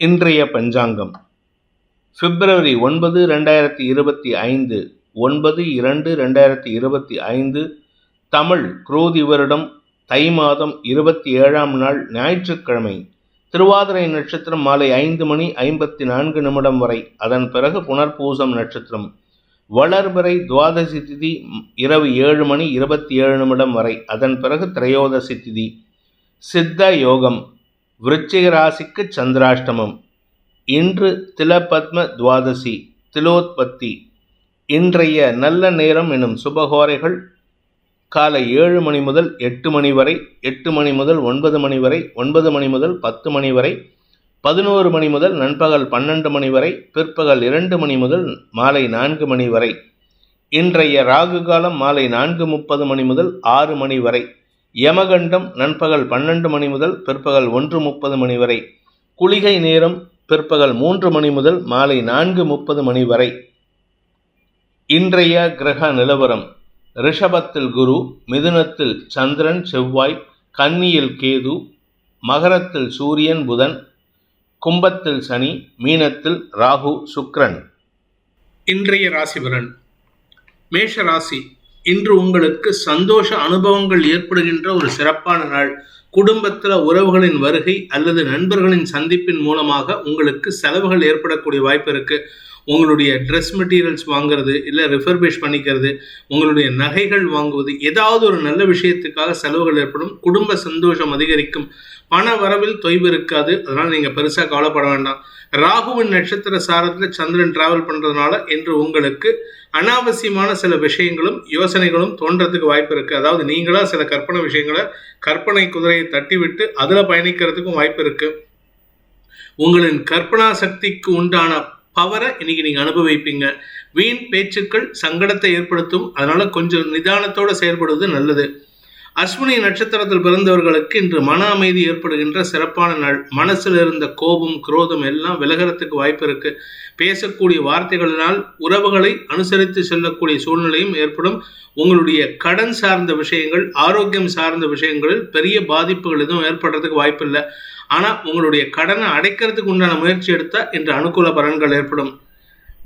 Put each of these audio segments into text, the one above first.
இன்றைய பஞ்சாங்கம் பிப்ரவரி 9, 2025 9/2/2025 தமிழ் குரோதி வருடம் தை மாதம் 27ஆம் நாள் ஞாயிற்றுக்கிழமை. திருவாதிரை நட்சத்திரம் மாலை 5:54 வரை, அதன் பிறகு புனர்பூசம் நட்சத்திரம். வளர்பிறை துவாதசி திதி இரவு 7:27 வரை, அதன் பிறகு திரையோதசி திதி. சித்த யோகம். விருச்சிக ராசிக்கு சந்திராஷ்டமம். இன்று திலபத்ம துவாதசி, திலோத்பத்தி. இன்றைய நல்ல நேரம் எனும் சுபகோரைகள் காலை 7 மணி முதல் 8 மணி வரை, 8 மணி முதல் 9 மணி வரை, 9 மணி முதல் 10 மணி வரை, 11 மணி முதல் நண்பகல் 12 மணி வரை, பிற்பகல் 2 மணி முதல் மாலை 4 மணி வரை. இன்றைய ராகு காலம் மாலை 4:30 மணி முதல் 6 மணி வரை. யமகண்டம் நண்பகல் 12 மணி முதல் பிற்பகல் 1:30 மணி வரை. குளிகை நேரம் பிற்பகல் 3 மணி முதல் மாலை 4:30 மணி வரை. இன்றைய கிரக நிலவரம்: ரிஷபத்தில் குரு, மிதுனத்தில் சந்திரன் செவ்வாய், கன்னியில் கேது, மகரத்தில் சூரியன் புதன், கும்பத்தில் சனி, மீனத்தில் ராகு சுக்கிரன். இன்றைய ராசி பலன். மேஷ ராசி. இன்று உங்களுக்கு சந்தோஷ அனுபவங்கள் ஏற்படுகின்ற ஒரு சிறப்பான நாள். குடும்பத்தில் உறவுகளின் வருகை அல்லது நண்பர்களின் சந்திப்பின் மூலமாக உங்களுக்கு செலவுகள் ஏற்படக்கூடிய வாய்ப்பு இருக்கு. உங்களுடைய ட்ரெஸ் மெட்டீரியல்ஸ் வாங்குறது, இல்லை ரிஃபர்பிஷ் பண்ணிக்கிறது, உங்களுடைய நகைகள் வாங்குவது, ஏதாவது ஒரு நல்ல விஷயத்துக்காக செலவுகள் ஏற்படும். குடும்ப சந்தோஷம் அதிகரிக்கும். பண வரவில் தொய்வு இருக்காது. அதனால் நீங்கள் பெருசாக கவலைப்பட வேண்டாம். ராகுவின் நட்சத்திர சாரத்தில் சந்திரன் டிராவல் பண்ணுறதுனால இன்று உங்களுக்கு அனாவசியமான சில விஷயங்களும் யோசனைகளும் தோன்றதுக்கு வாய்ப்பு இருக்குது. அதாவது நீங்களாக சில கற்பனை விஷயங்களை, கற்பனை குதிரையை தட்டி விட்டு அதில் பயணிக்கிறதுக்கும் வாய்ப்பு இருக்குது. உங்களின் கற்பனா சக்திக்கு உண்டான பவரை இன்னைக்கு நீங்கள் அனுபவிப்பீங்க. வீண் பேச்சுக்கள் சங்கடத்தை ஏற்படுத்தும். அதனால கொஞ்சம் நிதானத்தோடு செயல்படுவது நல்லது. அஸ்வினி நட்சத்திரத்தில் பிறந்தவர்களுக்கு இன்று மன அமைதி ஏற்படுகின்ற சிறப்பான நாள். மனசில் இருந்த கோபம், குரோதம் எல்லாம் விலகிறதுக்கு வாய்ப்பு இருக்கு. பேசக்கூடிய வார்த்தைகளினால் உறவுகளை அனுசரித்து செல்லக்கூடிய சூழ்நிலையும் ஏற்படும். உங்களுடைய கடன் சார்ந்த விஷயங்கள், ஆரோக்கியம் சார்ந்த விஷயங்களில் பெரிய பாதிப்புகள் எதுவும் ஏற்படுறதுக்கு வாய்ப்பு இல்லை. ஆனால் உங்களுடைய கடனை அடைக்கிறதுக்கு உண்டான முயற்சி எடுத்தால் இன்று அனுகூல பலன்கள் ஏற்படும்.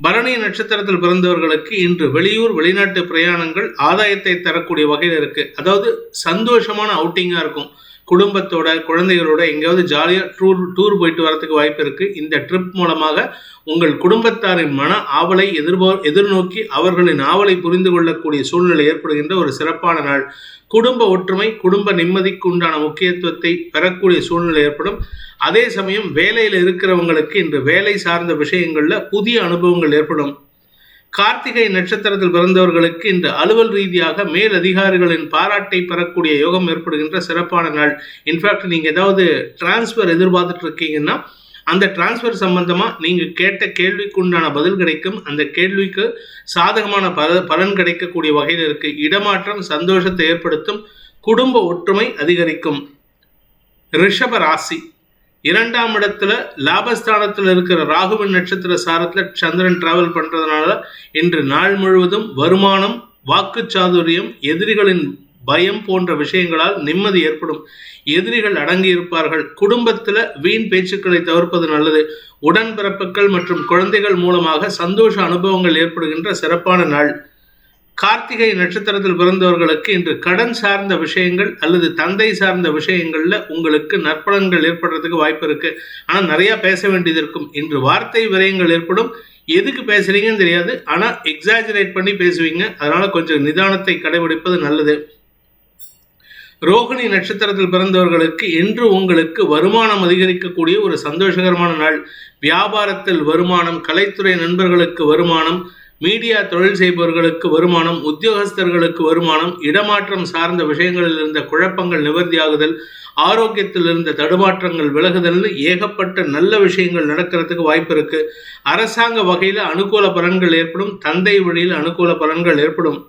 பரணி நட்சத்திரத்தில் பிறந்தவர்களுக்கு இன்று வெளியூர் வெளிநாட்டு பிரயாணங்கள் ஆதாயத்தை தரக்கூடிய வகையில் இருக்கு. அதாவது சந்தோஷமான அவுட்டிங்காக இருக்கும். குடும்பத்தோட, குழந்தைகளோட எங்கேயாவது ஜாலியாக டூர் போயிட்டு வரதுக்கு வாய்ப்பு இருக்கு. இந்த ட்ரிப் மூலமாக உங்கள் குடும்பத்தாரின் மன ஆவலை எதிர்நோக்கி அவர்களின் ஆவலை புரிந்து கொள்ளக்கூடிய சூழ்நிலை ஏற்படுகின்ற ஒரு சிறப்பான நாள். குடும்ப ஒற்றுமை, குடும்ப நிம்மதிக்கு உண்டான முக்கியத்துவத்தை பெறக்கூடிய சூழ்நிலை ஏற்படும். அதே சமயம் வேலையில் இருக்கிறவங்களுக்கு இன்று வேலை சார்ந்த விஷயங்களில் புதிய அனுபவங்கள் ஏற்படும். கார்த்திகை நட்சத்திரத்தில் பிறந்தவர்களுக்கு இன்று அலுவல் ரீதியாக மேல் அதிகாரிகளின் பாராட்டை பெறக்கூடிய யோகம் ஏற்படுகின்ற சிறப்பான நாள். இன்ஃபேக்ட் நீங்கள் ஏதாவது டிரான்ஸ்ஃபர் எதிர்பார்த்துட்டு இருக்கீங்கன்னா அந்த டிரான்ஸ்ஃபர் சம்பந்தமாக நீங்கள் கேட்ட கேள்விக்கு உண்டான பதில் கிடைக்கும். அந்த கேள்விக்கு சாதகமான பலன் கிடைக்கக்கூடிய வகையில் இருக்கு. இடமாற்றம் சந்தோஷத்தை ஏற்படுத்தும். குடும்ப ஒற்றுமை அதிகரிக்கும். ரிஷப ராசி. 2ஆம் இடத்துல லாபஸ்தானத்தில் இருக்கிற ராகுவின் நட்சத்திர சாரத்தில் சந்திரன் டிராவல் பண்றதுனால இன்று நாள் முழுவதும் வருமானம், வாக்கு சாதுரியம், எதிரிகளின் பயம் போன்ற விஷயங்களால் நிம்மதி ஏற்படும். எதிரிகள் அடங்கி இருப்பார்கள். குடும்பத்தில் வீண் பேச்சுக்களை தவிர்ப்பது நல்லது. உடன்பிறப்புகள் மற்றும் குழந்தைகள் மூலமாக சந்தோஷ அனுபவங்கள் ஏற்படுகின்ற சிறப்பான நாள். கார்த்திகை நட்சத்திரத்தில் பிறந்தவர்களுக்கு இன்று கடன் சார்ந்த விஷயங்கள் அல்லது தந்தை சார்ந்த விஷயங்கள்ல உங்களுக்கு நற்பலன்கள் ஏற்படுறதுக்கு வாய்ப்பு இருக்கு. ஆனால் நிறைய பேச வேண்டியது இருக்கும். இன்று வார்த்தை விரயங்கள் ஏற்படும். எதுக்கு பேசுறீங்கன்னு தெரியாது, ஆனால் எக்ஸாஜரேட் பண்ணி பேசுவீங்க. அதனால கொஞ்சம் நிதானத்தை கடைபிடிப்பது நல்லது. ரோகிணி நட்சத்திரத்தில் பிறந்தவர்களுக்கு இன்று உங்களுக்கு வருமானம் அதிகரிக்கக்கூடிய ஒரு சந்தோஷகரமான நாள். வியாபாரத்தில் வருமானம், கலைத்துறை நண்பர்களுக்கு வருமானம், மீடியா தொழில் செய்பவர்களுக்கு வருமானம், உத்தியோகஸ்தர்களுக்கு வருமானம், இடமாற்றம் சார்ந்த விஷயங்களில் இருந்த குழப்பங்கள் நிவர்த்தியாகுதல், ஆரோக்கியத்தில் இருந்த தடுமாற்றங்கள் விலகுதல்னு ஏகப்பட்ட நல்ல விஷயங்கள் நடக்கிறதுக்கு வாய்ப்பு இருக்கு. அரசாங்க வகையில் அனுகூல பலன்கள் ஏற்படும். தந்தை வழியில் அனுகூல பலன்கள் ஏற்படும்.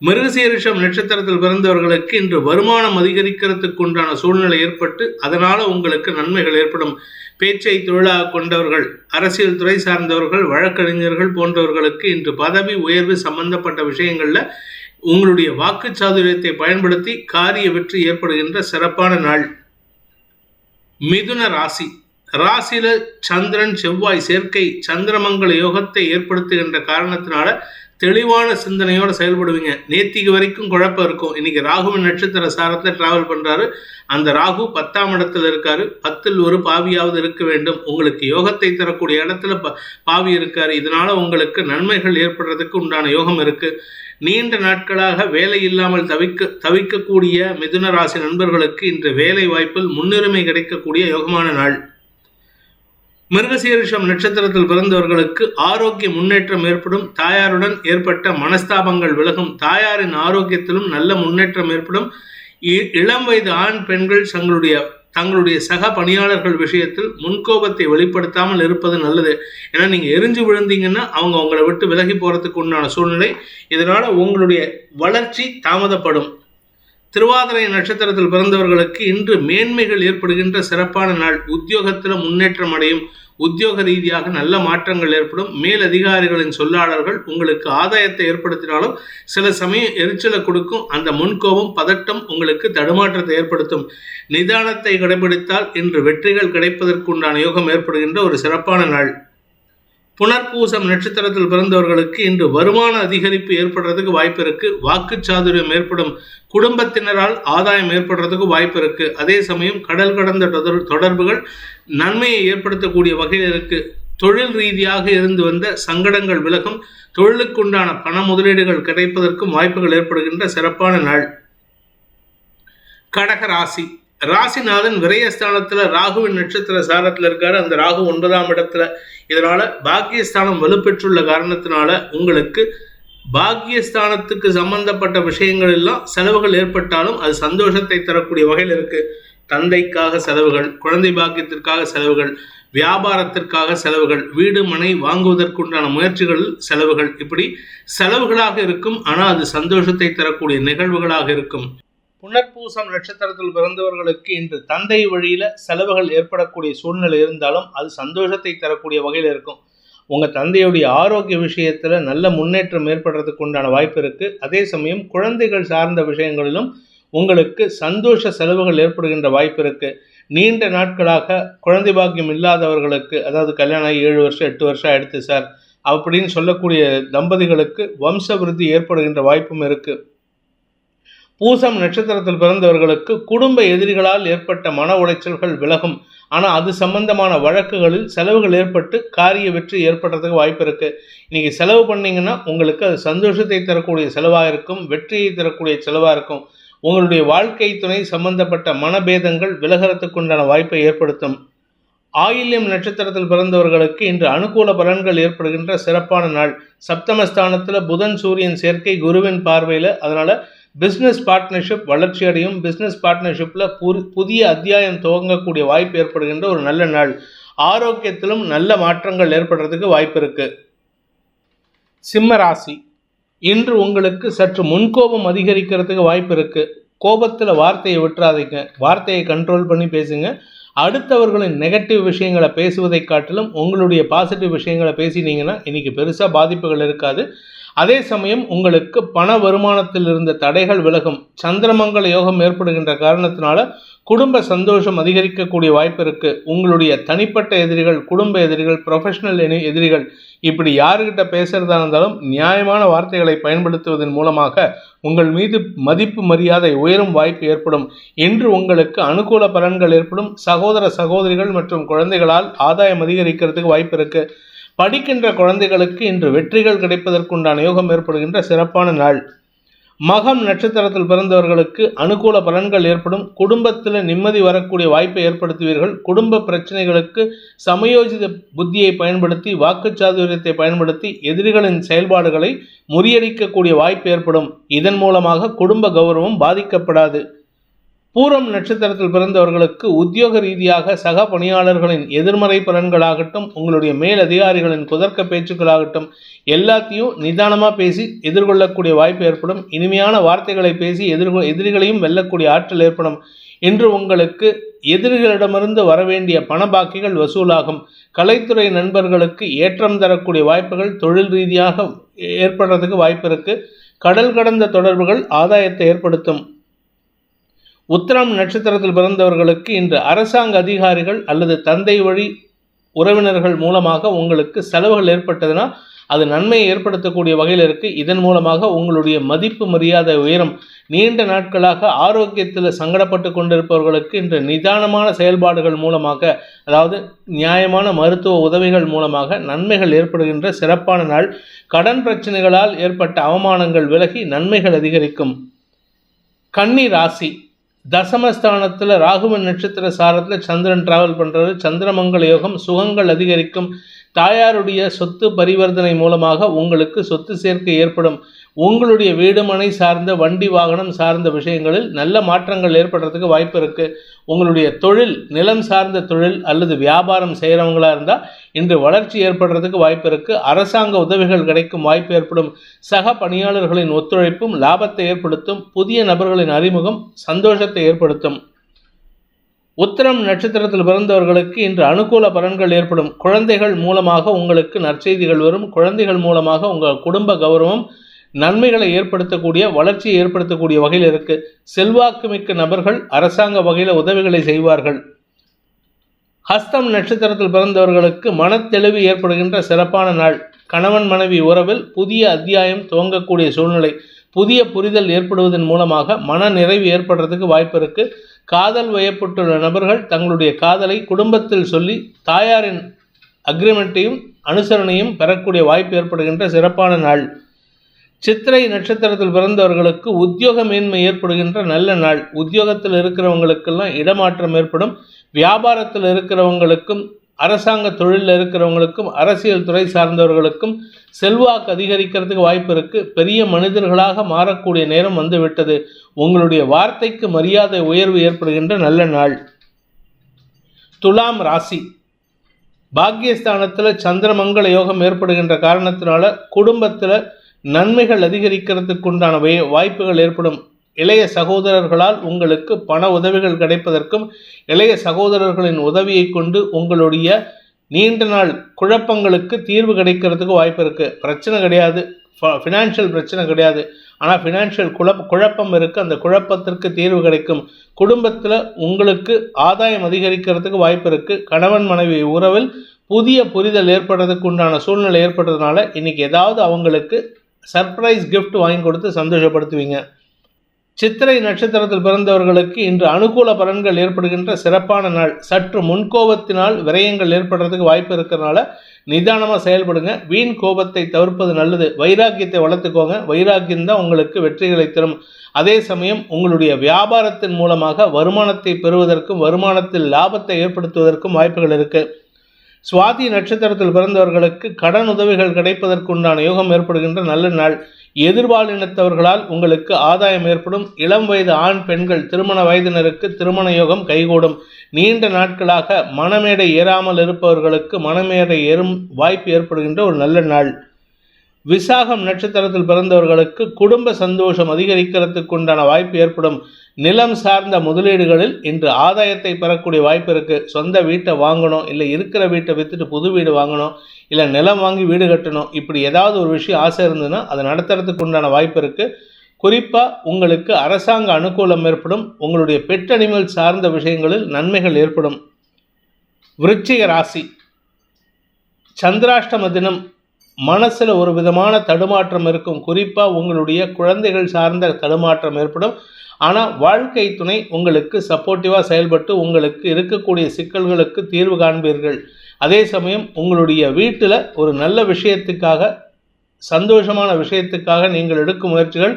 மிருகசீரிஷம் நட்சத்திரத்தில் பிறந்தவர்களுக்கு இன்று வருமானம் அதிகரிக்கிறதுக்கு உண்டான சூழ்நிலை ஏற்பட்டு அதனால உங்களுக்கு நன்மைகள் ஏற்படும். பேச்சை தொழிலாக கொண்டவர்கள், அரசியல் துறை சார்ந்தவர்கள், வழக்கறிஞர்கள் போன்றவர்களுக்கு இன்று பதவி உயர்வு சம்பந்தப்பட்ட விஷயங்கள்ல உங்களுடைய வாக்கு சாதுரியத்தை பயன்படுத்தி காரிய வெற்றி ஏற்படுகின்ற சிறப்பான நாள். மிதுன ராசி. ராசியில சந்திரன் செவ்வாய் சேர்க்கை சந்திரமங்கல யோகத்தை ஏற்படுத்துகின்ற காரணத்தினால தெளிவான சிந்தனையோட செயல்படுவீங்க. நேத்திக்கு வரைக்கும் குழப்பம் இருக்கும். இன்னைக்கு ராகுவின் நட்சத்திர சாரத்தில் டிராவல் பண்றாரு. அந்த ராகு 10ஆம் இடத்துல இருக்காரு. 10ல் ஒரு பாவியாவது இருக்க வேண்டும். உங்களுக்கு யோகத்தை தரக்கூடிய இடத்துல பாவி இருக்காரு. இதனால உங்களுக்கு நன்மைகள் ஏற்படுறதுக்கு உண்டான யோகம் இருக்கு. நீண்ட நாட்களாக வேலை இல்லாமல் தவிக்கக்கூடிய மிதுன ராசி நண்பர்களுக்கு இன்று வேலை வாய்ப்பில் முன்னுரிமை கிடைக்கக்கூடிய யோகமான நாள். மிருகசீரிஷம் நட்சத்திரத்தில் பிறந்தவர்களுக்கு ஆரோக்கிய முன்னேற்றம் ஏற்படும். தாயாருடன் ஏற்பட்ட மனஸ்தாபங்கள் விலகும். தாயாரின் ஆரோக்கியத்திலும் நல்ல முன்னேற்றம் ஏற்படும். இளம் வயது ஆண் பெண்கள் தங்களுடைய சக பணியாளர்கள் விஷயத்தில் முன்கோபத்தை வெளிப்படுத்தாமல் இருப்பது நல்லது. ஏன்னா நீங்க எரிஞ்சு விழுந்தீங்கன்னா அவங்க உங்களை விட்டு விலகி போறதுக்கு உண்டான சூழ்நிலை. இதனால உங்களுடைய வளர்ச்சி தாமதப்படும். திருவாதிரை நட்சத்திரத்தில் பிறந்தவர்களுக்கு இன்று மேன்மைகள் ஏற்படுகின்ற சிறப்பான நாள். உத்தியோகத்தில் முன்னேற்றம் அடையும். உத்தியோக ரீதியாக நல்ல மாற்றங்கள் ஏற்படும். மேல் அதிகாரிகளின் சொல்லாளர்கள் உங்களுக்கு ஆதாயத்தை ஏற்படுத்தினாலும் சில சமயம் எரிச்சலை கொடுக்கும். அந்த முன்கோபம் பதட்டம் உங்களுக்கு தடுமாற்றத்தை ஏற்படுத்தும். நிதானத்தை கடைபிடித்தால் இன்று வெற்றிகள் கிடைப்பதற்குண்டான யோகம் ஏற்படுகின்ற ஒரு சிறப்பான நாள். புனர்பூசம் நட்சத்திரத்தில் பிறந்தவர்களுக்கு இன்று வருமான அதிகரிப்பு ஏற்படுறதுக்கு வாய்ப்பு இருக்கு. வாக்கு சாதுரியம் ஏற்படும். குடும்பத்தினரால் ஆதாயம் ஏற்படுறதுக்கு வாய்ப்பு இருக்கு. அதே சமயம் கடல் கடந்த தொடர்புகள் நன்மையை ஏற்படுத்தக்கூடிய வகையில் இருக்கு. தொழில் ரீதியாக இருந்து வந்த சங்கடங்கள் விலகும். தொழிலுக்குண்டான பண முதலீடுகள் கிடைப்பதற்கும் வாய்ப்புகள் ஏற்படுகின்ற சிறப்பான நாள். கடக ராசி. ராசிநாதன் விரயஸ்தானத்துல ராகுவின் நட்சத்திர சாரத்தில் இருக்காரு. அந்த ராகு 9ஆம் இடத்துல. இதனால பாக்கியஸ்தானம் வலுப்பெற்றுள்ள காரணத்தினால உங்களுக்கு பாக்கியஸ்தானத்துக்கு சம்பந்தப்பட்ட விஷயங்கள் எல்லாம் செலவுகள் ஏற்பட்டாலும் அது சந்தோஷத்தை தரக்கூடிய வகையில் இருக்கு. தந்தைக்காக செலவுகள், குழந்தை பாக்கியத்திற்காக செலவுகள், வியாபாரத்திற்காக செலவுகள், வீடு மனை வாங்குவதற்குண்டான முயற்சிகளில் செலவுகள், இப்படி செலவுகளாக இருக்கும். ஆனால் அது சந்தோஷத்தை தரக்கூடிய நிகழ்வுகளாக இருக்கும். புனர்பூசம் நட்சத்திரத்தில் பிறந்தவர்களுக்கு இன்று தந்தை வழியில செலவுகள் ஏற்படக்கூடிய சூழ்நிலை இருந்தாலும் அது சந்தோஷத்தை தரக்கூடிய வகையில் இருக்கும். உங்க தந்தையுடைய ஆரோக்கிய விஷயத்துல நல்ல முன்னேற்றம் ஏற்படுறதுக்கு உண்டான வாய்ப்பு இருக்கு. அதே சமயம் குழந்தைகள் சார்ந்த விஷயங்களிலும் உங்களுக்கு சந்தோஷ செலவுகள் ஏற்படுகின்ற வாய்ப்பு இருக்கு. நீண்ட நாட்களாக குழந்தை பாக்கியம் இல்லாதவர்களுக்கு, அதாவது கல்யாணம் ஆகி 7 வருஷம் 8 வருஷம் ஆயிடுத்து சார் அப்படின்னு சொல்லக்கூடிய தம்பதிகளுக்கு வம்ச விருத்தி ஏற்படுகின்ற வாய்ப்பும் இருக்கு. பூசம் நட்சத்திரத்தில் பிறந்தவர்களுக்கு குடும்ப எதிரிகளால் ஏற்பட்ட மன உளைச்சல்கள் விலகும். ஆனால் அது சம்பந்தமான வழக்குகளில் செலவுகள் ஏற்பட்டு காரிய வெற்றி ஏற்படுறதுக்கு வாய்ப்பு இருக்கு. இன்னைக்கு செலவு பண்ணீங்கன்னா உங்களுக்கு அது சந்தோஷத்தை தரக்கூடிய செலவாக இருக்கும். வெற்றியை தரக்கூடிய செலவாக இருக்கும். உங்களுடைய வாழ்க்கை துணை சம்பந்தப்பட்ட மனபேதங்கள் விலகிறதுக்கு உண்டான வாய்ப்பை ஏற்படுத்தும். ஆயில்யம் நட்சத்திரத்தில் பிறந்தவர்களுக்கு இன்று அனுகூல பலன்கள் ஏற்படுகின்ற சிறப்பான நாள். சப்தமஸ்தானத்தில் புதன் சூரியன் சேர்க்கை குருவின் பார்வையில். அதனால பிஸ்னஸ் பார்ட்னர்ஷிப் வளர்ச்சி அடையும். பிஸ்னஸ் பார்ட்னர்ஷிப்பில் புதிய அத்தியாயம் துவங்கக்கூடிய வாய்ப்பு ஏற்படுகின்ற ஒரு நல்ல நாள். ஆரோக்கியத்திலும் நல்ல மாற்றங்கள் ஏற்படுறதுக்கு வாய்ப்பு இருக்கு. சிம்ம ராசி. இன்று உங்களுக்கு சற்று முன்கோபம் அதிகரிக்கிறதுக்கு வாய்ப்பு இருக்கு. கோபத்தில் வார்த்தையை விட்டுறாதீங்க. வார்த்தையை கண்ட்ரோல் பண்ணி பேசுங்க. அடுத்தவர்களின் நெகட்டிவ் விஷயங்களை பேசுவதை காட்டிலும் உங்களுடைய பாசிட்டிவ் விஷயங்களை பேசினீங்கன்னா இன்னைக்கு பெருசாக பாதிப்புகள் இருக்காது. அதே சமயம் உங்களுக்கு பண வருமானத்தில் இருந்த தடைகள் விலகும். சந்திரமங்கல யோகம் ஏற்படுகின்ற காரணத்தினால குடும்ப சந்தோஷம் அதிகரிக்கக்கூடிய வாய்ப்பு இருக்கு. உங்களுடைய தனிப்பட்ட எதிரிகள், குடும்ப எதிரிகள், ப்ரொஃபஷனல் எதிரிகள், இப்படி யாருக்கிட்ட பேசுறதா இருந்தாலும் நியாயமான வார்த்தைகளை பயன்படுத்துவதன் மூலமாக உங்கள் மீது மதிப்பு மரியாதை உயரும் வாய்ப்பு ஏற்படும். இன்று உங்களுக்கு அனுகூல பலன்கள் ஏற்படும். சகோதர சகோதரிகள் மற்றும் குழந்தைகளால் ஆதாயம் அதிகரிக்கிறதுக்கு வாய்ப்பு இருக்கு. படிக்கின்ற குழந்தைகளுக்கு இன்று வெற்றிகள் கிடைப்பதற்குண்டான யோகம் ஏற்படுகின்ற சிறப்பான நாள். மகம் நட்சத்திரத்தில் பிறந்தவர்களுக்கு அனுகூல பலன்கள் ஏற்படும். குடும்பத்தில் நிம்மதி வரக்கூடிய வாய்ப்பை ஏற்படுத்துவீர்கள். குடும்ப பிரச்சனைகளுக்கு சமயோஜித புத்தியை பயன்படுத்தி, வாக்குச்சாதுரியத்தை பயன்படுத்தி எதிரிகளின் செயல்பாடுகளை முறியடிக்கக்கூடிய வாய்ப்பு ஏற்படும். இதன் மூலமாக குடும்ப கௌரவம் பாதிக்கப்படாது. பூரம் நட்சத்திரத்தில் பிறந்தவர்களுக்கு உத்தியோக ரீதியாக சக பணியாளர்களின் எதிர்மறை பலன்களாகட்டும், உங்களுடைய மேல் அதிகாரிகளின் குதர்க்க பேச்சுக்களாகட்டும், எல்லாத்தையும் நிதானமாக பேசி எதிர்கொள்ளக்கூடிய வாய்ப்பு ஏற்படும். இனிமையான வார்த்தைகளை பேசி எதிரிகளையும் வெல்லக்கூடிய ஆற்றல் ஏற்படும். இன்று உங்களுக்கு எதிரிகளிடமிருந்து வரவேண்டிய பண பாக்கிகள் வசூலாகும். கலைத்துறை நண்பர்களுக்கு ஏற்றம் தரக்கூடிய வாய்ப்புகள் தொழில் ரீதியாக ஏற்படுறதுக்கு வாய்ப்பு இருக்கு. கடல் கடந்த தொடர்புகள் ஆதாயத்தை ஏற்படுத்தும். உத்திரம் நட்சத்திரத்தில் பிறந்தவர்களுக்கு இன்று அரசாங்க அதிகாரிகள் அல்லது தந்தை வழி உறவினர்கள் மூலமாக உங்களுக்கு செலவுகள் ஏற்பட்டதுன்னா அது நன்மையை ஏற்படுத்தக்கூடிய வகையில் இருக்குது. இதன் மூலமாக உங்களுடைய மதிப்பு மரியாதை உயரும். நீண்ட நாட்களாக ஆரோக்கியத்தில் சங்கடப்பட்டு கொண்டிருப்பவர்களுக்கு இன்று நிதானமான செயல்பாடுகள் மூலமாக, அதாவது நியாயமான மருத்துவ உதவிகள் மூலமாக நன்மைகள் ஏற்படுகின்ற சிறப்பான நாள். கடன் பிரச்சனைகளால் ஏற்பட்ட அவமானங்கள் விலகி நன்மைகள் அதிகரிக்கும். கன்னி ராசி, தசமஸ்தானத்தில் ராகுவின் நட்சத்திர சாரத்தில் சந்திரன் டிராவல் பண்ணுறது. சந்திரமங்கல யோகம், சுகங்கள் அதிகரிக்கும். தாயாருடைய சொத்து பரிவர்த்தனை மூலமாக உங்களுக்கு சொத்து சேர்க்கை ஏற்படும். உங்களுடைய வீடு மனை சார்ந்த வண்டி வாகனம் சார்ந்த விஷயங்களில் நல்ல மாற்றங்கள் ஏற்படுறதுக்கு வாய்ப்பு இருக்குது. உங்களுடைய தொழில், நிலம் சார்ந்த தொழில் அல்லது வியாபாரம் செய்கிறவங்களாக இருந்தால் இன்று வளர்ச்சி ஏற்படுறதுக்கு வாய்ப்பு இருக்குது. அரசாங்க உதவிகள் கிடைக்கும் வாய்ப்பு ஏற்படும். சக பணியாளர்களின் ஒத்துழைப்பும் லாபத்தை ஏற்படுத்தும். புதிய நபர்களின் அறிமுகம் சந்தோஷத்தை ஏற்படுத்தும். உத்திரம் நட்சத்திரத்தில் பிறந்தவர்களுக்கு இன்று அனுகூல பலன்கள் ஏற்படும். குழந்தைகள் மூலமாக உங்களுக்கு நற்செய்திகள் வரும். குழந்தைகள் மூலமாக உங்கள் குடும்ப கௌரவம் நன்மைகளை ஏற்படுத்தக்கூடிய, வளர்ச்சியை ஏற்படுத்தக்கூடிய வகையில் இருக்கு. செல்வாக்கு மிக்க நபர்கள் அரசாங்க வகையில் உதவிகளை செய்வார்கள். ஹஸ்தம் நட்சத்திரத்தில் பிறந்தவர்களுக்கு மனத்தெளிவு ஏற்படுகின்ற சிறப்பான நாள். கணவன் மனைவி உறவில் புதிய அத்தியாயம் துவங்கக்கூடிய சூழ்நிலை. புதிய புரிதல் ஏற்படுவதன் மூலமாக மன நிறைவு ஏற்படுறதுக்கு வாய்ப்பு இருக்கு. காதல் வயப்பட்டுள்ள நபர்கள் தங்களுடைய காதலை குடும்பத்தில் சொல்லி தாயாரின் அக்ரிமெண்ட்டையும் அனுசரணையும் பெறக்கூடிய வாய்ப்பு ஏற்படுகின்ற சிறப்பான நாள். சித்திரை நட்சத்திரத்தில் பிறந்தவர்களுக்கு உத்தியோக மேன்மை ஏற்படுகின்ற நல்ல நாள். உத்தியோகத்தில் இருக்கிறவங்களுக்கெல்லாம் இடமாற்றம் ஏற்படும். வியாபாரத்தில் இருக்கிறவங்களுக்கும் அரசாங்க தொழிலில் இருக்கிறவங்களுக்கும் அரசியல் துறை சார்ந்தவர்களுக்கும் செல்வாக்கு அதிகரிக்கிறதுக்கு வாய்ப்பு இருக்குது. பெரிய மனிதர்களாக மாறக்கூடிய நேரம் வந்துவிட்டது. உங்களுடைய வார்த்தைக்கு மரியாதை உயர்வு ஏற்படுகின்ற நல்ல நாள். துலாம் ராசி, பாக்கியஸ்தானத்தில் சந்திரமங்கல யோகம் ஏற்படுகின்ற காரணத்தினால குடும்பத்தில் நன்மைகள் அதிகரிக்கிறதுக்கு உண்டான வாய்ப்புகள் ஏற்படும். இளைய சகோதரர்களால் உங்களுக்கு பண உதவிகள் கிடைப்பதற்கும், இளைய சகோதரர்களின் உதவியை கொண்டு உங்களுடைய நீண்ட நாள் குழப்பங்களுக்கு தீர்வு கிடைக்கிறதுக்கு வாய்ப்பு இருக்குது. பிரச்சனை கிடையாது, ஃபினான்ஷியல் பிரச்சனை கிடையாது, ஆனால் ஃபினான்ஷியல் குழப்பம் இருக்குது. அந்த குழப்பத்திற்கு தீர்வு கிடைக்கும். குடும்பத்தில் உங்களுக்கு ஆதாயம் அதிகரிக்கிறதுக்கு வாய்ப்பு இருக்குது. கணவன் மனைவி உறவில் புதிய புரிதல் ஏற்படுறதுக்கு உண்டான சூழ்நிலை ஏற்படுறதுனால இன்றைக்கி ஏதாவது அவங்களுக்கு சர்ப்ரைஸ் கிஃப்ட் வாங்கி கொடுத்து சந்தோஷப்படுத்துவீங்க. சித்திரை நட்சத்திரத்தில் பிறந்தவர்களுக்கு இன்று அனுகூல பலன்கள் ஏற்படுகின்ற சிறப்பான நாள். சற்று முன்கோபத்தினால் விரயங்கள் ஏற்படுறதுக்கு வாய்ப்பு இருக்கிறனால நிதானமாக செயல்படுங்க. வீண் கோபத்தை தவிர்ப்பது நல்லது. வைராக்கியத்தை வளர்த்துக்கோங்க. வைராக்கியம் தான் உங்களுக்கு வெற்றிகளை தரும். அதே சமயம் உங்களுடைய வியாபாரத்தின் மூலமாக வருமானத்தை பெறுவதற்கும் வருமானத்தில் லாபத்தை ஏற்படுத்துவதற்கும் வாய்ப்புகள் இருக்குது. சுவாதி நட்சத்திரத்தில் பிறந்தவர்களுக்கு கடன் உதவிகள் கிடைப்பதற்குண்டான யோகம் ஏற்படுகின்ற நல்ல நாள். எதிர்பாலினத்தவர்களால் உங்களுக்கு ஆதாயம் ஏற்படும். இளம் வயது ஆண் பெண்கள் திருமண வயதினருக்கு திருமண யோகம் கைகூடும். நீண்ட நாட்களாக மனமேடை ஏறாமல் இருப்பவர்களுக்கு மனமேடை ஏறும் வாய்ப்பு ஏற்படுகின்ற ஒரு நல்ல நாள். விசாகம் நட்சத்திரத்தில் பிறந்தவர்களுக்கு குடும்ப சந்தோஷம் அதிகரிக்கிறதுக்கு உண்டான வாய்ப்பு ஏற்படும். நிலம் சார்ந்த முதலீடுகளில் இன்று ஆதாயத்தை பெறக்கூடிய வாய்ப்பு இருக்குது. சொந்த வீட்டை வாங்கணும், இல்லை இருக்கிற வீட்டை விற்றுட்டு புது வீடு வாங்கணும், இல்லை நிலம் வாங்கி வீடு கட்டணும், இப்படி ஏதாவது ஒரு விஷயம் ஆசை இருந்ததுன்னா அதை நடத்துறதுக்கு உண்டான வாய்ப்பு இருக்குது. குறிப்பாக உங்களுக்கு அரசாங்க அனுகூலம் ஏற்படும். உங்களுடைய பெட் அனிமல் சார்ந்த விஷயங்களில் நன்மைகள் ஏற்படும். விருச்சிக ராசி, சந்திராஷ்டம தினம். மனசில் ஒரு விதமான தடுமாற்றம் இருக்கும். குறிப்பாக உங்களுடைய குழந்தைகள் சார்ந்த தடுமாற்றம் ஏற்படும். ஆனால் வாழ்க்கை துணை உங்களுக்கு சப்போர்ட்டிவாக செயல்பட்டு உங்களுக்கு இருக்கக்கூடிய சிக்கல்களுக்கு தீர்வு காண்பீர்கள். அதே சமயம் உங்களுடைய வீட்டில் ஒரு நல்ல விஷயத்துக்காக, சந்தோஷமான விஷயத்துக்காக நீங்கள் எடுக்கும் முயற்சிகள்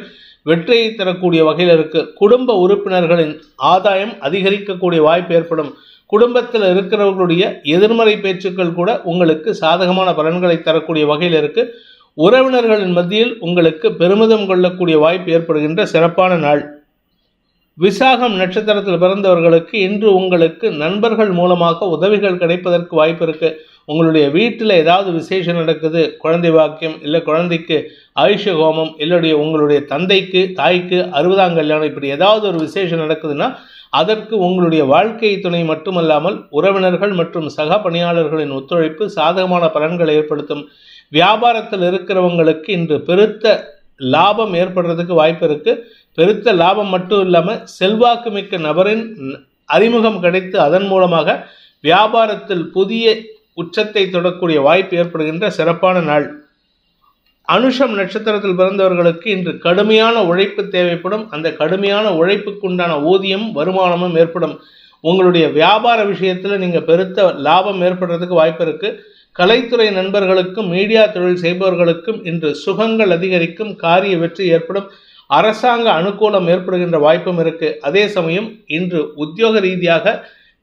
வெற்றியை தரக்கூடிய வகையில் இருக்குது. குடும்ப உறுப்பினர்களின் ஆதாயம் அதிகரிக்கக்கூடிய வாய்ப்பு ஏற்படும். குடும்பத்தில் இருக்கிறவர்களுடைய எதிர்மறை பேச்சுக்கள் கூட உங்களுக்கு சாதகமான பலன்களை தரக்கூடிய வகையில் இருக்குது. உறவினர்களின் மத்தியில் உங்களுக்கு பெருமிதம் கொள்ளக்கூடிய வாய்ப்பு ஏற்படுகின்ற சிறப்பான நாள். விசாகம் நட்சத்திரத்தில் பிறந்தவர்களுக்கு இன்று உங்களுக்கு நண்பர்கள் மூலமாக உதவிகள் கிடைப்பதற்கு வாய்ப்பு இருக்குது. உங்களுடைய வீட்டில் ஏதாவது விசேஷம் நடக்குது, குழந்தை வாக்கியம், இல்லை குழந்தைக்கு ஆயுஷ ஹோமம், இல்லை உங்களுடைய தந்தைக்கு தாய்க்கு 60ஆம் கல்யாணம், இப்படி ஏதாவது ஒரு விசேஷம் நடக்குதுன்னா அதற்கு உங்களுடைய வாழ்க்கை துணை மட்டுமல்லாமல் உறவினர்கள் மற்றும் சக பணியாளர்களின் ஒத்துழைப்பு சாதகமான பலன்களை ஏற்படுத்தும். வியாபாரத்தில் இருக்கிறவங்களுக்கு இன்று பெருத்த லாபம் ஏற்படுறதுக்கு வாய்ப்பு இருக்குது. பெருத்த லாபம் மட்டும் இல்லாமல் செல்வாக்கு மிக்க நபரின் அறிமுகம் கிடைத்து அதன் மூலமாக வியாபாரத்தில் புதிய உச்சத்தை தொடக்கூடிய வாய்ப்பு ஏற்படுகின்ற சிறப்பான நாள். அனுஷம் நட்சத்திரத்தில் பிறந்தவர்களுக்கு இன்று கடுமையான உழைப்பு தேவைப்படும். அந்த கடுமையான உழைப்புக்குண்டான ஊதியம் வருமானமும் ஏற்படும். உங்களுடைய வியாபார விஷயத்தில் நீங்கள் பெருத்த லாபம் ஏற்படுறதுக்கு வாய்ப்பு இருக்குது. கலைத்துறை நண்பர்களுக்கும் மீடியா தொழில் செய்பவர்களுக்கும் இன்று சுகங்கள் அதிகரிக்கும், காரிய வெற்றி ஏற்படும், அரசாங்க அனுகூலம் ஏற்படுகின்ற வாய்ப்பும் இருக்குது. அதே சமயம் இன்று உத்தியோக ரீதியாக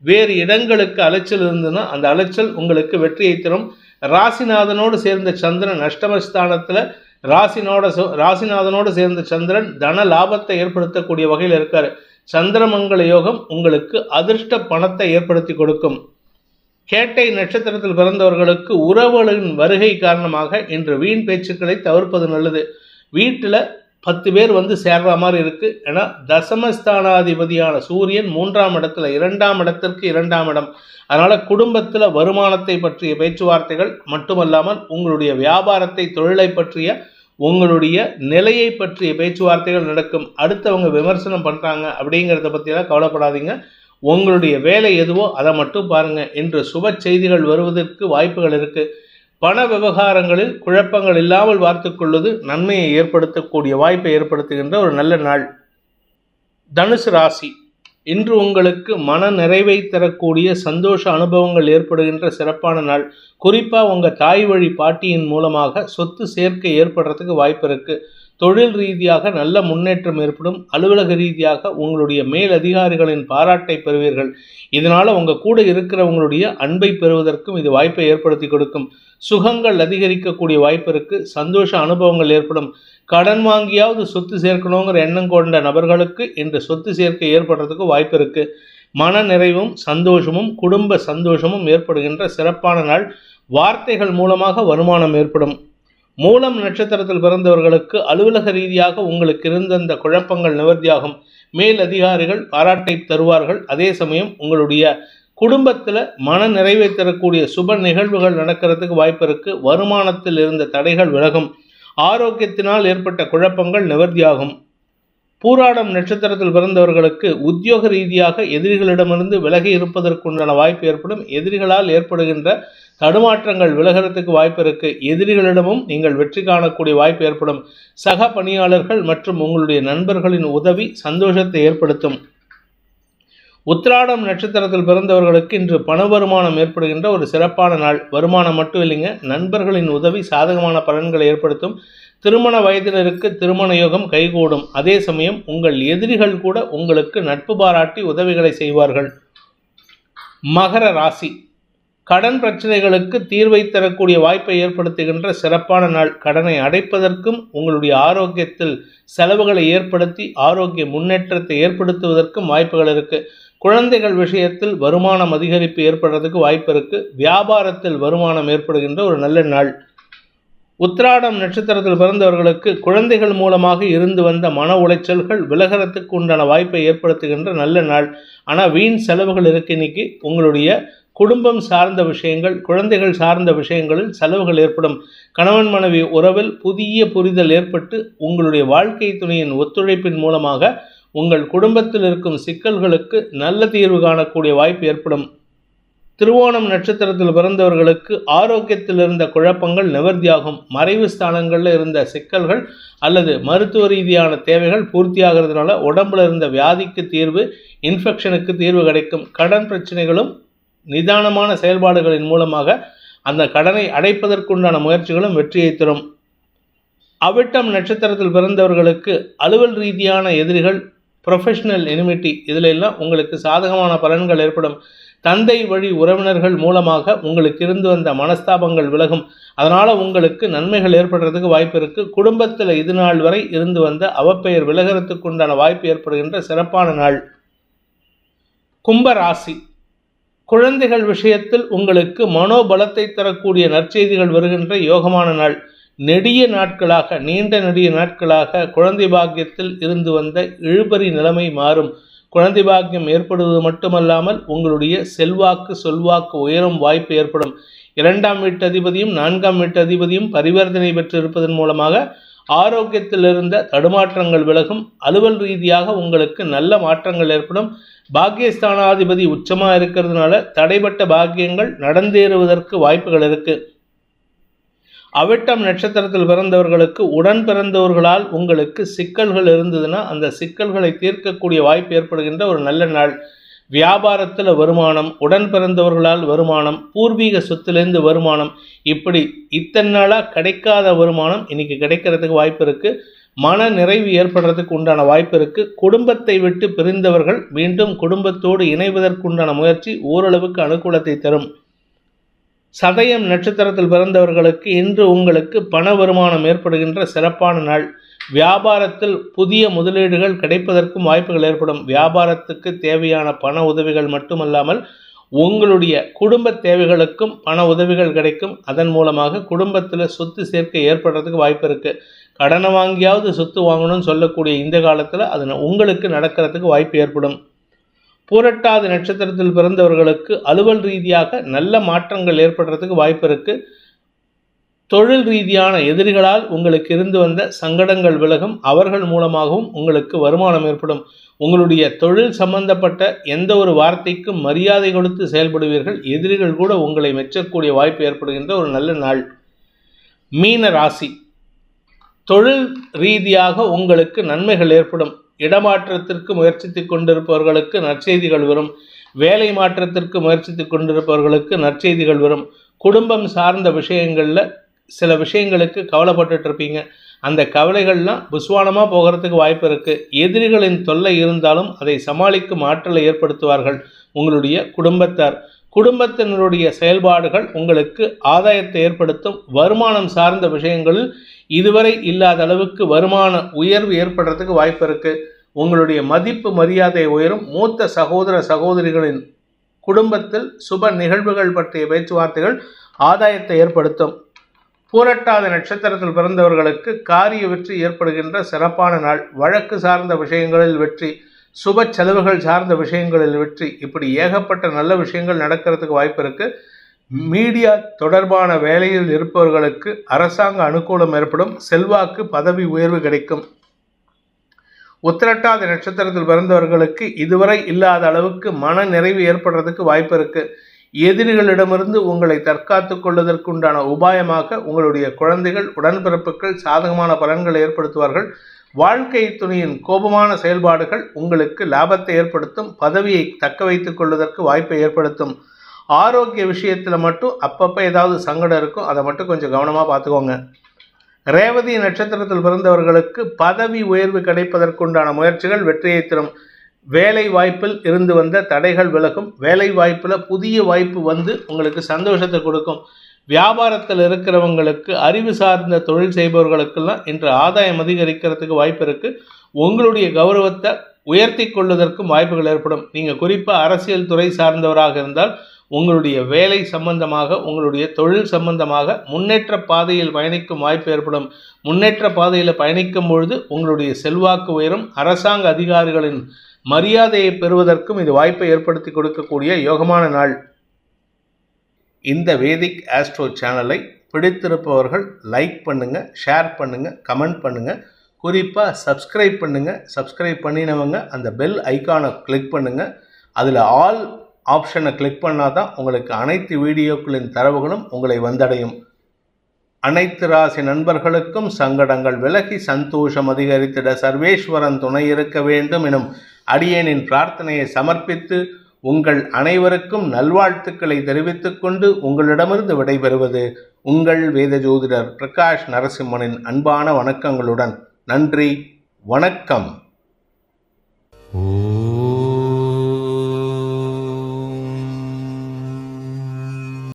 வேறு இடங்களுக்கு அலைச்சல் இருந்ததுன்னா அந்த அலைச்சல் உங்களுக்கு வெற்றியை தரும். ராசிநாதனோடு சேர்ந்த சந்திரன் அஷ்டமஸ்தானத்தில் ராசிநாதனோடு சேர்ந்த சந்திரன் தன லாபத்தை ஏற்படுத்தக்கூடிய வகையில் இருக்கார். சந்திரமங்கல யோகம் உங்களுக்கு அதிர்ஷ்ட பணத்தை ஏற்படுத்தி கொடுக்கும். கேட்டை நட்சத்திரத்தில் பிறந்தவர்களுக்கு உறவுகளின் வருகை காரணமாக இன்று வீண் பேச்சுக்களை தவிர்ப்பது நல்லது. வீட்டில் 10 பேர் வந்து சேர்ற மாதிரி இருக்குது. ஏன்னா தசமஸ்தானாதிபதியான சூரியன் 3ஆம் இடத்துல 2ஆம் இடத்திற்கு 2ஆம் இடம். அதனால் குடும்பத்தில் வருமானத்தை பற்றிய பேச்சுவார்த்தைகள் மட்டுமல்லாமல் உங்களுடைய வியாபாரத்தை தொழிலை பற்றிய உங்களுடைய நிலையை பற்றிய பேச்சுவார்த்தைகள் நடக்கும். அடுத்தவங்க விமர்சனம் பண்ணுறாங்க அப்படிங்கிறத பற்றியெல்லாம் கவலைப்படாதீங்க. உங்களுடைய வேலை எதுவோ அதை மட்டும் பாருங்கள். இன்று சுப செய்திகள் வருவதற்கு வாய்ப்புகள் இருக்குது. பண விவகாரங்களில் குழப்பங்கள் இல்லாமல் பார்த்துக்கொள்வது நன்மையை ஏற்படுத்தக்கூடிய வாய்ப்பை ஏற்படுத்துகின்ற ஒரு நல்ல நாள். தனுசு ராசி, இன்று உங்களுக்கு மன நிறைவை தரக்கூடிய சந்தோஷ அனுபவங்கள் ஏற்படுகின்ற சிறப்பான நாள். குறிப்பாக உங்கள் தாய் வழி பாட்டியின் மூலமாக சொத்து சேர்க்கை ஏற்படுறதுக்கு வாய்ப்பு இருக்குது. தொழில் ரீதியாக நல்ல முன்னேற்றம் ஏற்படும். அலுவலக ரீதியாக உங்களுடைய மேல் அதிகாரிகளின் பாராட்டை பெறுவீர்கள். இதனால் உங்கள் கூட இருக்கிறவங்களுடைய அன்பை பெறுவதற்கும் இது வாய்ப்பை ஏற்படுத்தி கொடுக்கும். சுகங்கள் அதிகரிக்கக்கூடிய வாய்ப்பு இருக்குது. சந்தோஷ அனுபவங்கள் ஏற்படும். கடன் வாங்கியாவது சொத்து சேர்க்கணுங்கிற எண்ணம் கொண்ட நபர்களுக்கு இன்று சொத்து சேர்க்கை ஏற்படுறதுக்கு வாய்ப்பு இருக்குது. மன நிறைவும் சந்தோஷமும் குடும்ப சந்தோஷமும் ஏற்படுகின்ற சிறப்பான நாள். வார்த்தைகள் மூலமாக வருமானம் ஏற்படும். மூலம் நட்சத்திரத்தில் பிறந்தவர்களுக்கு அலுவலக ரீதியாக உங்களுக்கு இருந்த அந்த குழப்பங்கள் நிவர்த்தியாகும். மேல் அதிகாரிகள் பாராட்டை தருவார்கள். அதே சமயம் உங்களுடைய குடும்பத்தில் மன நிறைவை தரக்கூடிய சுப நிகழ்வுகள் நடக்கிறதுக்கு வாய்ப்பு இருக்குது. வருமானத்தில் இருந்த தடைகள் விலகும். ஆரோக்கியத்தினால் ஏற்பட்ட குழப்பங்கள் நிவர்த்தியாகும். பூராடம் நட்சத்திரத்தில் பிறந்தவர்களுக்கு உத்தியோக ரீதியாக எதிரிகளிடமிருந்து விலகி இருப்பதற்குண்டான வாய்ப்பு ஏற்படும். எதிரிகளால் ஏற்படுகின்ற தடுமாற்றங்கள் விலகிறதுக்கு வாய்ப்பு இருக்குது. எதிரிகளிடமும் நீங்கள் வெற்றி காணக்கூடிய வாய்ப்பு ஏற்படும். சக பணியாளர்கள் மற்றும் உங்களுடைய நண்பர்களின் உதவி சந்தோஷத்தை ஏற்படுத்தும். உத்திராடம் நட்சத்திரத்தில் பிறந்தவர்களுக்கு இன்று பண வருமானம் ஏற்படுகின்ற ஒரு சிறப்பான நாள். வருமானம் மட்டும் இல்லைங்க, நண்பர்களின் உதவி சாதகமான பலன்களை ஏற்படுத்தும். திருமண வயதினருக்கு திருமண யோகம் கைகூடும். அதே சமயம் உங்கள் எதிரிகள் கூட உங்களுக்கு நட்பு பாராட்டி உதவிகளை செய்வார்கள். மகர ராசி, கடன் பிரச்சனைகளுக்கு தீர்வை தரக்கூடிய வாய்ப்பை ஏற்படுத்துகின்ற சிறப்பான நாள். கடனை அடைப்பதற்கும் உங்களுடைய ஆரோக்கியத்தில் செலவுகளை ஏற்படுத்தி ஆரோக்கிய முன்னேற்றத்தை ஏற்படுத்துவதற்கும் வாய்ப்புகள் இருக்குது. குழந்தைகள் விஷயத்தில் வருமானம் அதிகரிப்பு ஏற்படுறதுக்கு வாய்ப்பு இருக்குது. வியாபாரத்தில் வருமானம் ஏற்படுகின்ற ஒரு நல்ல நாள். உத்திராடம் நட்சத்திரத்தில் பிறந்தவர்களுக்கு குழந்தைகள் மூலமாக இருந்து வந்த மன உளைச்சல்கள் விலகறத்துக்கு உண்டான வாய்ப்பை ஏற்படுத்துகின்ற நல்ல நாள். ஆனால் வீண் செலவுகள் இருக்கு. இன்னைக்கு உங்களுடைய குடும்பம் சார்ந்த விஷயங்கள், குழந்தைகள் சார்ந்த விஷயங்களில் செலவுகள் ஏற்படும். கணவன் மனைவி உறவில் புதிய புரிதல் ஏற்பட்டு உங்களுடைய வாழ்க்கை துணையின் ஒத்துழைப்பின் மூலமாக உங்கள் குடும்பத்தில் இருக்கும் சிக்கல்களுக்கு நல்ல தீர்வு காணக்கூடிய வாய்ப்பு ஏற்படும். திருவோணம் நட்சத்திரத்தில் பிறந்தவர்களுக்கு ஆரோக்கியத்தில் இருந்த குழப்பங்கள் நிவர்த்தியாகும். மறைவு ஸ்தானங்களில் இருந்த சிக்கல்கள் அல்லது மருத்துவ ரீதியான தேவைகள் பூர்த்தியாகிறதுனால உடம்புல இருந்த வியாதிக்கு தீர்வு, இன்ஃபெக்ஷனுக்கு தீர்வு கிடைக்கும். கடன் பிரச்சனைகளும் நிதானமான செயல்பாடுகளின் மூலமாக அந்த கடனை அடைப்பதற்குண்டான முயற்சிகளும் வெற்றியை தரும். அவிட்டம் நட்சத்திரத்தில் பிறந்தவர்களுக்கு அலுவல் ரீதியான எதிரிகள், ப்ரொஃபஷனல் எனிமிட்டி, இதில் எல்லாம் உங்களுக்கு சாதகமான பலன்கள் ஏற்படும். தந்தை வழி உறவினர்கள் மூலமாக உங்களுக்கு இருந்து வந்த மனஸ்தாபங்கள் விலகும். அதனால் உங்களுக்கு நன்மைகள் ஏற்படுறதுக்கு வாய்ப்பு இருக்குது. குடும்பத்தில் இது நாள் வரை இருந்து வந்த அவப்பெயர் விலகிறதுக்கு உண்டான வாய்ப்பு ஏற்படுகின்ற சிறப்பான நாள். கும்பராசி, குழந்தைகள் விஷயத்தில் உங்களுக்கு மனோபலத்தை தரக்கூடிய நற்செய்திகள் வருகின்ற யோகமான நாள். நீண்ட நெடிய நாட்களாக குழந்தை பாக்கியத்தில் இருந்து வந்த இழுபறி நிலைமை மாறும். குழந்தை பாக்கியம் ஏற்படுவது மட்டுமல்லாமல் உங்களுடைய செல்வாக்கு சொல்வாக்கு உயரும் வாய்ப்பு ஏற்படும். 2ஆம் வீட்டு அதிபதியும் 4ஆம் வீட்டு அதிபதியும் பரிவர்த்தனை பெற்று இருப்பதன் மூலமாக ஆரோக்கியத்தில் இருந்த தடுமாற்றங்கள் விலகும். அலுவல் ரீதியாக உங்களுக்கு நல்ல மாற்றங்கள் ஏற்படும். பாக்கியஸ்தானாதிபதி உச்சமாக இருக்கிறதுனால தடைப்பட்ட பாக்கியங்கள் நடந்தேறுவதற்கு வாய்ப்புகள் இருக்கு. அவிட்டம் நட்சத்திரத்தில் பிறந்தவர்களுக்கு உடன் பிறந்தவர்களால் உங்களுக்கு சிக்கல்கள் இருந்ததுன்னா அந்த சிக்கல்களை தீர்க்கக்கூடிய வாய்ப்பு ஏற்படுகின்ற ஒரு நல்ல நாள். வியாபாரத்தில் வருமானம், உடன் பிறந்தவர்களால் வருமானம், பூர்வீக சொத்திலிருந்து வருமானம், இப்படி இத்தனை நாளாக கிடைக்காத வருமானம் இன்னைக்கு கிடைக்கிறதுக்கு வாய்ப்பு இருக்குது. மன நிறைவு ஏற்படுறதுக்கு உண்டான வாய்ப்பு இருக்குது. குடும்பத்தை விட்டு பிரிந்தவர்கள் மீண்டும் குடும்பத்தோடு இணைவதற்கு உண்டான முயற்சி ஓரளவுக்கு அனுகூலத்தை தரும். சதயம் நட்சத்திரத்தில் பிறந்தவர்களுக்கு இன்று உங்களுக்கு பண வருமானம் ஏற்படுகின்ற சிறப்பான நாள். வியாபாரத்தில் புதிய முதலீடுகள் கிடைப்பதற்கும் வாய்ப்புகள் ஏற்படும். வியாபாரத்துக்கு தேவையான பண உதவிகள் மட்டுமல்லாமல் உங்களுடைய குடும்ப தேவைகளுக்கும் பண உதவிகள் கிடைக்கும். அதன் மூலமாக குடும்பத்தில் சொத்து சேர்க்கை ஏற்படுறதுக்கு வாய்ப்பு இருக்குது. கடனை வாங்கியாவது சொத்து வாங்கணும்னு சொல்லக்கூடிய இந்த காலத்தில் அது உங்களுக்கு நடக்கிறதுக்கு வாய்ப்பு ஏற்படும். பூரட்டாதி நட்சத்திரத்தில் பிறந்தவர்களுக்கு அலுவல் ரீதியாக நல்ல மாற்றங்கள் ஏற்படுறதுக்கு வாய்ப்பு இருக்குது. தொழில் ரீதியான எதிரிகளால் உங்களுக்கு இருந்து வந்த சங்கடங்கள் விலகும். அவர்கள் மூலமாகவும் உங்களுக்கு வருமானம் ஏற்படும். உங்களுடைய தொழில் சம்பந்தப்பட்ட எந்த ஒரு வார்த்தைக்கும் மரியாதை கொடுத்து செயல்படுவீர்கள். எதிரிகள் கூட உங்களை மெச்சக்கூடிய வாய்ப்பு ஏற்படுகின்ற ஒரு நல்ல நாள். மீன ராசி, தொழில் ரீதியாக உங்களுக்கு நன்மைகள் ஏற்படும். இடமாற்றத்திற்கு முயற்சித்து கொண்டிருப்பவர்களுக்கு நற்செய்திகள் வரும். வேலை மாற்றத்திற்கு முயற்சித்து கொண்டிருப்பவர்களுக்கு நற்செய்திகள் வரும். குடும்பம் சார்ந்த விஷயங்களில் சில விஷயங்களுக்கு கவலைப்பட்டுட்டு இருப்பீங்க. அந்த கவலைகள்லாம் புஸ்வானமாக போகிறதுக்கு வாய்ப்பு இருக்குது. எதிரிகளின் தொல்லை இருந்தாலும் அதை சமாளிக்கும் ஆற்றலை ஏற்படுத்துவார்கள் உங்களுடைய குடும்பத்தார். குடும்பத்தினருடைய செயல்பாடுகள் உங்களுக்கு ஆதாயத்தை ஏற்படுத்தும். வருமானம் சார்ந்த விஷயங்களில் இதுவரை இல்லாத அளவுக்கு வருமான உயர்வு ஏற்படுறதுக்கு வாய்ப்பு இருக்குது. உங்களுடைய மதிப்பு மரியாதை உயரும். மூத்த சகோதர சகோதரிகளின் குடும்பத்தில் சுப நிகழ்வுகள் பற்றிய பேச்சுவார்த்தைகள் ஆதாயத்தை ஏற்படுத்தும். பூரட்டாதி நட்சத்திரத்தில் பிறந்தவர்களுக்கு காரிய வெற்றி ஏற்படுகின்ற சிறப்பான நாள். வழக்கு சார்ந்த விஷயங்களில் வெற்றி, சுப செலவுகள் சார்ந்த விஷயங்களில் வெற்றி, இப்படி ஏகப்பட்ட நல்ல விஷயங்கள் நடக்கிறதுக்கு வாய்ப்பு இருக்குது. மீடியா தொடர்பான வேலையில் இருப்பவர்களுக்கு அரசாங்க அனுகூலம் ஏற்படும். செல்வாக்கு பதவி உயர்வு கிடைக்கும். உத்திரட்டாதி நட்சத்திரத்தில் பிறந்தவர்களுக்கு இதுவரை இல்லாத அளவுக்கு மன நிறைவு ஏற்படுறதுக்கு வாய்ப்பு இருக்குது. எதிரிகளிடமிருந்து உங்களை தற்காத்து கொள்வதற்கு உண்டான உபாயமாக உங்களுடைய குழந்தைகள், உடன்பிறப்புகள் சாதகமான பலன்களை ஏற்படுத்துவார்கள். வாழ்க்கை துணையின் கோபமான செயல்பாடுகள் உங்களுக்கு லாபத்தை ஏற்படுத்தும். பதவியை தக்க வைத்துக் கொள்வதற்கு வாய்ப்பை ஏற்படுத்தும். ஆரோக்கிய விஷயத்தில் மட்டும் அப்பப்போ ஏதாவது சங்கடம் இருக்கும், அதை மட்டும் கொஞ்சம் கவனமாக பார்த்துக்கோங்க. ரேவதி நட்சத்திரத்தில் பிறந்தவர்களுக்கு பதவி உயர்வு கிடைப்பதற்குண்டான முயற்சிகள் வெற்றியை தரும். வேலை வாய்ப்பில் இருந்து வந்த தடைகள் விலகும். வேலை வாய்ப்பில் புதிய வாய்ப்பு வந்து உங்களுக்கு சந்தோஷத்தை கொடுக்கும். வியாபாரத்தில் இருக்கிறவங்களுக்கு, அறிவு சார்ந்த தொழில் செய்பவர்களுக்கெல்லாம் இன்று ஆதாயம் அதிகரிக்கிறதுக்கு வாய்ப்பு இருக்குது. உங்களுடைய கௌரவத்தை உயர்த்தி கொள்வதற்கும் வாய்ப்புகள் ஏற்படும். நீங்கள் குறிப்பாக அரசியல் துறை சார்ந்தவராக இருந்தால் உங்களுடைய வேலை சம்பந்தமாக, உங்களுடைய தொழில் சம்பந்தமாக முன்னேற்ற பாதையில் பயணிக்கும் வாய்ப்பு ஏற்படும். முன்னேற்ற பாதையில் பயணிக்கும் பொழுது உங்களுடைய செல்வாக்கு உயரும். அரசாங்க அதிகாரிகளின் மரியாதையை பெறுவதற்கும் இது வாய்ப்பை ஏற்படுத்தி கொடுக்கக்கூடிய யோகமான நாள். இந்த வேதிக் ஆஸ்ட்ரோ சேனலை பிடித்திருப்பவர்கள் லைக் பண்ணுங்கள், ஷேர் பண்ணுங்கள், கமெண்ட் பண்ணுங்கள். குறிப்பாக சப்ஸ்கிரைப் பண்ணுங்கள். சப்ஸ்கிரைப் பண்ணினவங்க அந்த பெல் ஐக்கானை கிளிக் பண்ணுங்கள். அதில் ஆல் ஆப்ஷனை கிளிக் பண்ணால் தான் உங்களுக்கு அனைத்து வீடியோக்களின் தரவுகளும் உங்களை வந்தடையும். அனைத்து ராசி நண்பர்களுக்கும் சங்கடங்கள் விலகி சந்தோஷம் அதிகரித்திட சர்வேஸ்வரன் துணை இருக்க வேண்டும் எனும் அடியேனின் பிரார்த்தனையை சமர்ப்பித்து உங்கள் அனைவருக்கும் நல்வாழ்த்துக்களை தெரிவித்துக் கொண்டு உங்களிடமிருந்து விடைபெறுவது உங்கள் வேத ஜோதிடர் பிரகாஷ் நரசிம்மனின் அன்பான வணக்கங்களுடன். நன்றி, வணக்கம்.